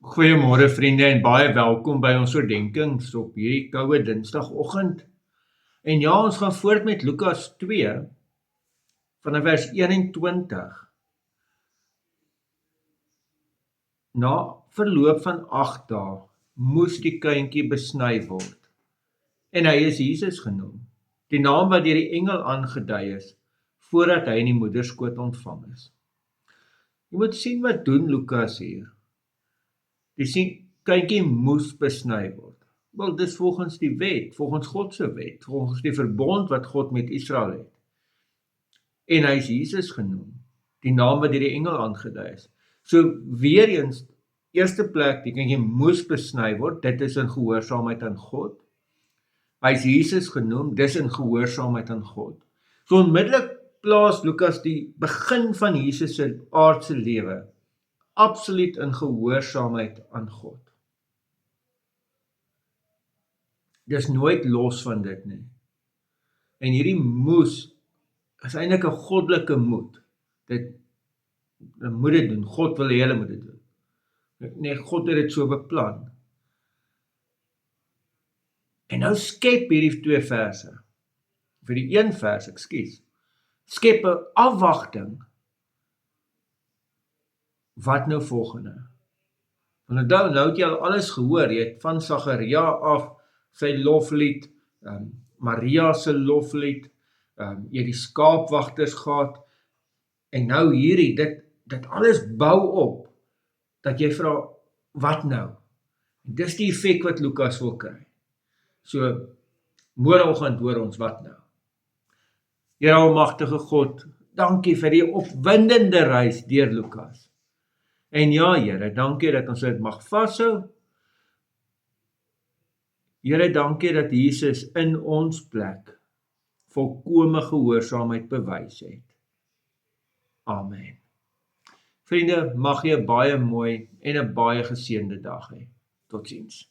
Goeiemôre vriende en baie welkom by ons oordenkings op hierdie koue Dinsdagoggend. En ja, ons gaan voort met Lukas 2 vanaf vers 21. Na verloop van 8 dae moes die kindjie besny word. En hy is Jesus genoem, die naam wat deur die engel aangedui is, voordat hy in die moederskoot ontvang is. Jy moet sien wat doen Lukas hier. Die kindjie moes besny word. Wel, dis volgens die wet, volgens God se wet, volgens die verbond wat God met Israel het. En hy is Jesus genoem, die naam wat deur die engel aangedui is. So weer eens, eerste plek, die kindjie moes besny word, dit is in gehoorsaamheid aan God. Hy is Jesus genoem, dis in gehoorsaamheid aan God. So onmiddellik plaas Lukas die begin van Jesus se aardse lewe absoluut in gehoorsaamheid aan God. Dis nooit los van dit nie. En hierdie moes is eintlik 'n goddelike moed. Dit moet dit doen. God wil hê hulle moet dit doen. Nee, God het dit so beplan. En nou skep hierdie twee verse, vir die een vers, skep 'n afwagting. Wat nou volgende? Want nou het jy al alles gehoor, jy het van Sagaria af sy loflied, Maria se loflied, jy het die skaapwagters gehad, en nou hierdie, dit alles bou op, dat jy vra, wat nou? En dis die effek wat Lukas wil kry. So, môreoggend hoor ons wat nou. Here almagtige God, dankie vir die opwindende reis deur Lukas. En ja, Here, dankie dat ons dit mag vashou. Here, dankie dat Jesus in ons plek volkome gehoorsaamheid bewys het. Amen. Vriende, mag jy 'n baie mooi en 'n baie geseënde dag hê. Totsiens.